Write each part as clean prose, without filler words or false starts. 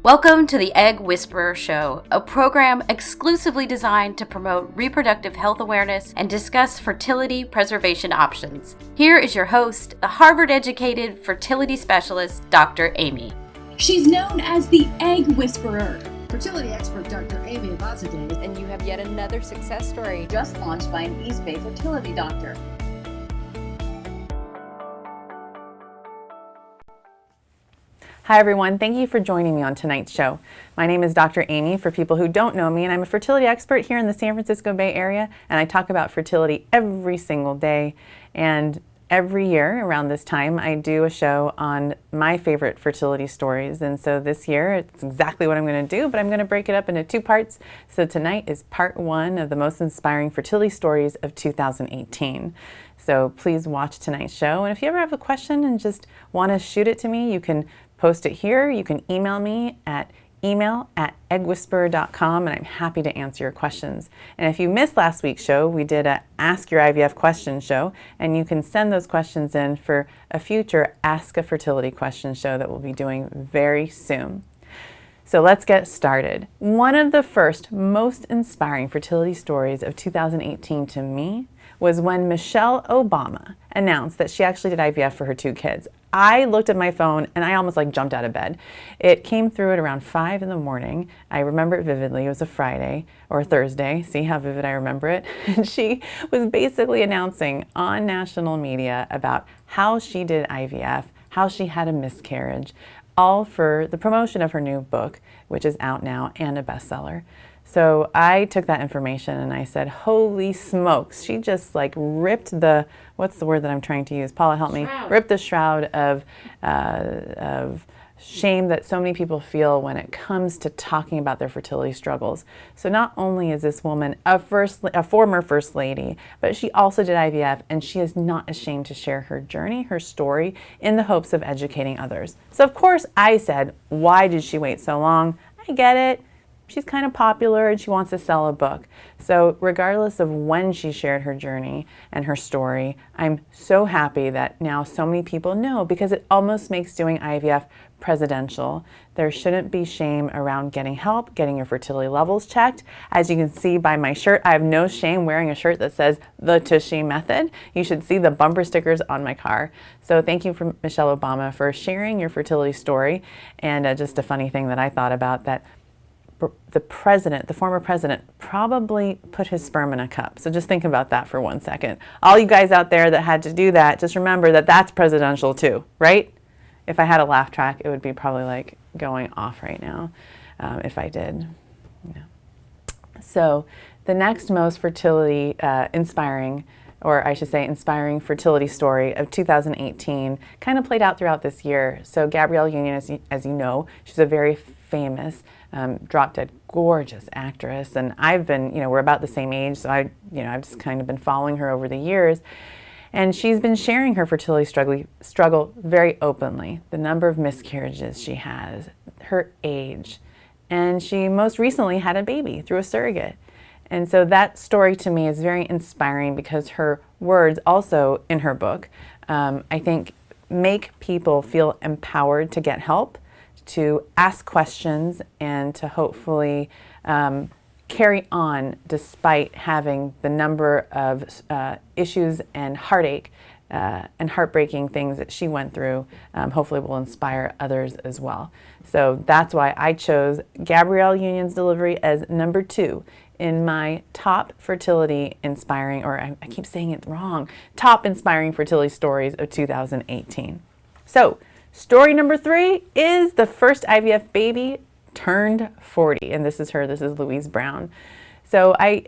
Welcome to the Egg Whisperer Show, a program exclusively designed to promote reproductive health awareness and discuss fertility preservation options. Here is your host, the Harvard-educated fertility specialist, Dr. Amy. She's known as the Egg Whisperer. Fertility expert Dr. Amy Abazadeh. And you have yet another success story Just launched by an East Bay fertility doctor. Hi everyone, thank you for joining me on tonight's show. My name is Dr. Amy for people who don't know me, and I'm a fertility expert here in the San Francisco Bay Area, and I talk about fertility every single day. And every year around this time, I do a show on my favorite fertility stories. And so this year, it's exactly what I'm going to do, but I'm going to break it up into two parts. So tonight is part one of the most inspiring fertility stories of 2018. So please watch tonight's show. And if you ever have a question and just want to shoot it to me, you can post it here. You can email me at email@eggwhisperer.com, and I'm happy to answer your questions. And if you missed last week's show, we did a Ask Your IVF Questions show, and you can send those questions in for a future Ask a Fertility Questions show that we'll be doing very soon. So let's get started. One of the first most inspiring fertility stories of 2018 to me was when Michelle Obama announced that she actually did IVF for her two kids. I looked at my phone and I almost jumped out of bed. It came through at around 5 in the morning. I remember it vividly. It was a Friday or Thursday. See how vivid I remember it? And she was basically announcing on national media about how she did IVF, how she had a miscarriage, all for the promotion of her new book, which is out now and a bestseller. So I took that information and I said, holy smokes, she just ripped the, what's the word that I'm trying to use? Paula, help me. Shroud. Ripped the shroud of shame that so many people feel when it comes to talking about their fertility struggles. So not only is this woman a former first lady, but she also did IVF, and she is not ashamed to share her journey, her story, in the hopes of educating others. So of course I said, why did she wait so long? I get it. She's kind of popular and she wants to sell a book. So regardless of when she shared her journey and her story, I'm so happy that now so many people know, because it almost makes doing IVF presidential. There shouldn't be shame around getting help, getting your fertility levels checked. As you can see by my shirt, I have no shame wearing a shirt that says the Tushy Method. You should see the bumper stickers on my car. So thank you for Michelle Obama for sharing your fertility story. And just a funny thing that I thought about, that the former president, probably put his sperm in a cup. So just think about that for 1 second. All you guys out there that had to do that, just remember that that's presidential too, right? If I had a laugh track, it would be probably going off right now if I did. Yeah. So the next most inspiring fertility story of 2018 kind of played out throughout this year. So Gabrielle Union, as you know, she's a very famous drop-dead gorgeous actress, and I've been, we're about the same age, so I've just kind of been following her over the years, and she's been sharing her fertility struggle very openly. The number of miscarriages she has, her age, and she most recently had a baby through a surrogate. And so that story to me is very inspiring, because her words also in her book, I think, make people feel empowered to get help, to ask questions, and to hopefully carry on despite having the number of issues and heartache and heartbreaking things that she went through. Hopefully will inspire others as well. So that's why I chose Gabrielle Union's delivery as number 2 in my top fertility inspiring, or I keep saying it wrong, top inspiring fertility stories of 2018. So story number 3 is the first IVF baby turned 40, and this is Louise Brown. So I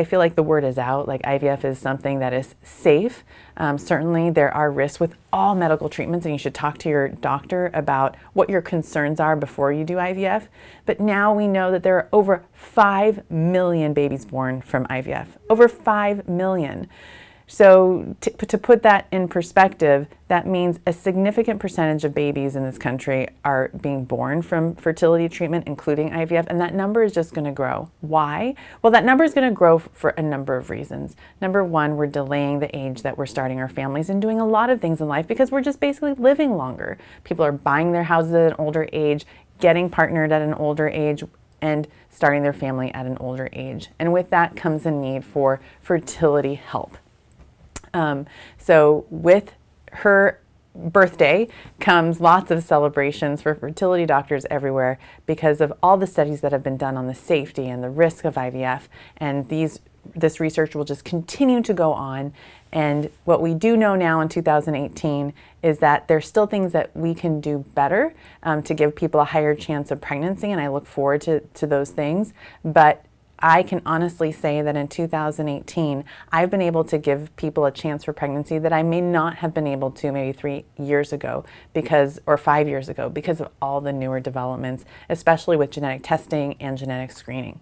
feel like the word is out, IVF is something that is safe. Certainly there are risks with all medical treatments, and you should talk to your doctor about what your concerns are before you do IVF. But now we know that there are over 5 million babies born from IVF, over 5 million. So to put that in perspective, that means a significant percentage of babies in this country are being born from fertility treatment, including IVF, and that number is just going to grow. Why? Well, that number is going to grow for a number of reasons. Number one, we're delaying the age that we're starting our families and doing a lot of things in life because we're just basically living longer. People are buying their houses at an older age, getting partnered at an older age, and starting their family at an older age. And with that comes a need for fertility help. So with her birthday comes lots of celebrations for fertility doctors everywhere because of all the studies that have been done on the safety and the risk of IVF. And this research will just continue to go on. And what we do know now in 2018 is that there's still things that we can do better to give people a higher chance of pregnancy, and I look forward to those things. But I can honestly say that in 2018, I've been able to give people a chance for pregnancy that I may not have been able to maybe 3 years ago or 5 years ago because of all the newer developments, especially with genetic testing and genetic screening.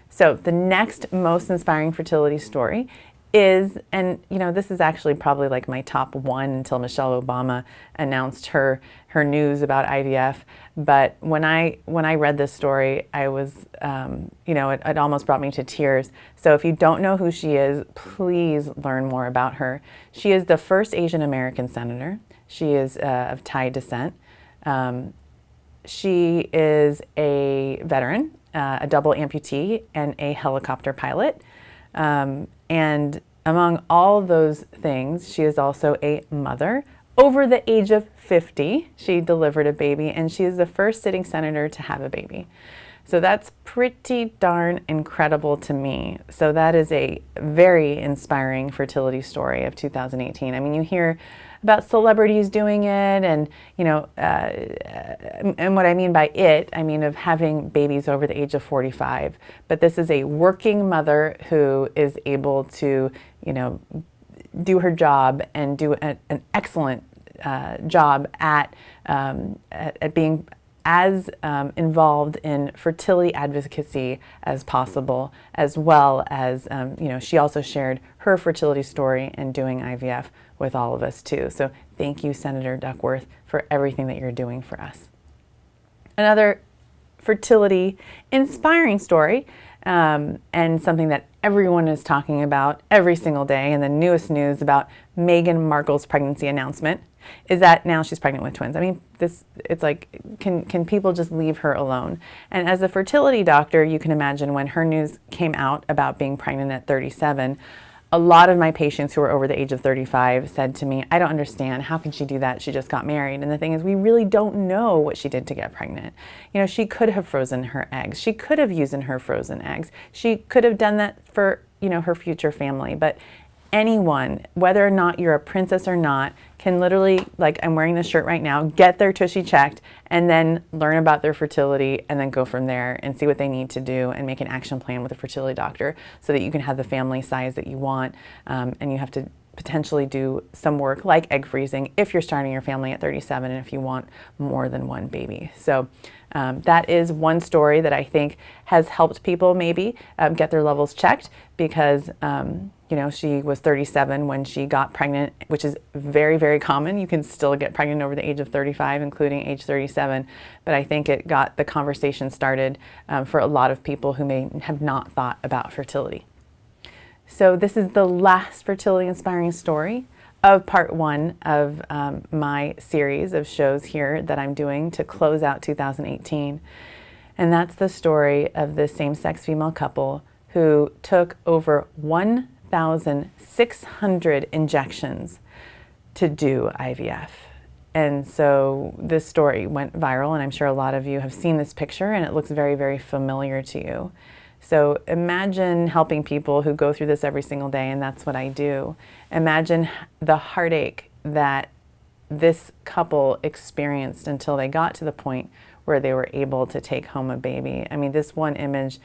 So the next most inspiring fertility story is, and this is actually probably like my top one until Michelle Obama announced her news about IVF. But when I read this story, I was, it almost brought me to tears. So if you don't know who she is, please learn more about her. She is the first Asian American senator. She is of Thai descent. She is a veteran, a double amputee, and a helicopter pilot. And among all those things, she is also a mother. Over the age of 50, she delivered a baby, and she is the first sitting senator to have a baby. So that's pretty darn incredible to me. So that is a very inspiring fertility story of 2018. I mean, you hear about celebrities doing it, and and what I mean by it, I mean of having babies over the age of 45. But this is a working mother who is able to, do her job and do an excellent job at being as involved in fertility advocacy as possible, as well as, she also shared her fertility story and doing IVF with all of us too. So thank you, Senator Duckworth, for everything that you're doing for us. Another fertility inspiring story, and something that everyone is talking about every single day, and the newest news about Meghan Markle's pregnancy announcement is that now she's pregnant with twins. I mean, it's like, can people just leave her alone? And as a fertility doctor, you can imagine when her news came out about being pregnant at 37, a lot of my patients who are over the age of 35 said to me, I don't understand. How can she do that? She just got married. And the thing is, we really don't know what she did to get pregnant. She could have frozen her eggs. She could have used her frozen eggs. She could have done that for, her future family. But anyone, whether or not you're a princess or not, can literally, like I'm wearing this shirt right now, get their tushy checked and then learn about their fertility and then go from there and see what they need to do and make an action plan with a fertility doctor so that you can have the family size that you want. And you have to potentially do some work like egg freezing if you're starting your family at 37 and if you want more than one baby. So that is one story that I think has helped people maybe get their levels checked because she was 37 when she got pregnant, which is very, very common. You can still get pregnant over the age of 35, including age 37. But I think it got the conversation started for a lot of people who may have not thought about fertility. So this is the last fertility inspiring story of part one of my series of shows here that I'm doing to close out 2018. And that's the story of this same-sex female couple who took over 1,600 injections to do IVF. And so this story went viral, and I'm sure a lot of you have seen this picture, and it looks very, very familiar to you. So imagine helping people who go through this every single day, and that's what I do. Imagine the heartache that this couple experienced until they got to the point where they were able to take home a baby. I mean, this one image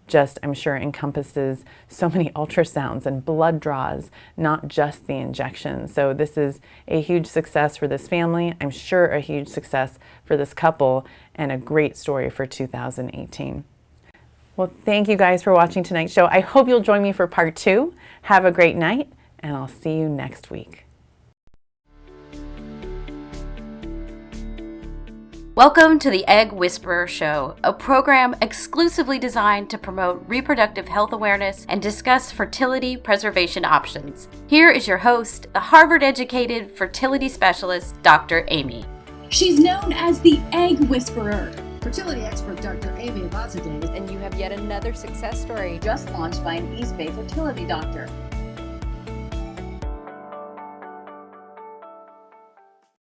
just, I'm sure, encompasses so many ultrasounds and blood draws, not just the injections. So this is a huge success for this family. I'm sure a huge success for this couple and a great story for 2018. Well, thank you guys for watching tonight's show. I hope you'll join me for part 2. Have a great night, and I'll see you next week. Welcome to the Egg Whisperer Show, a program exclusively designed to promote reproductive health awareness and discuss fertility preservation options. Here is your host, the Harvard-educated fertility specialist, Dr. Amy. She's known as the Egg Whisperer. fertility expert Dr. Amy Abazadeh. And you have yet another success story. Just launched by an East Bay fertility doctor.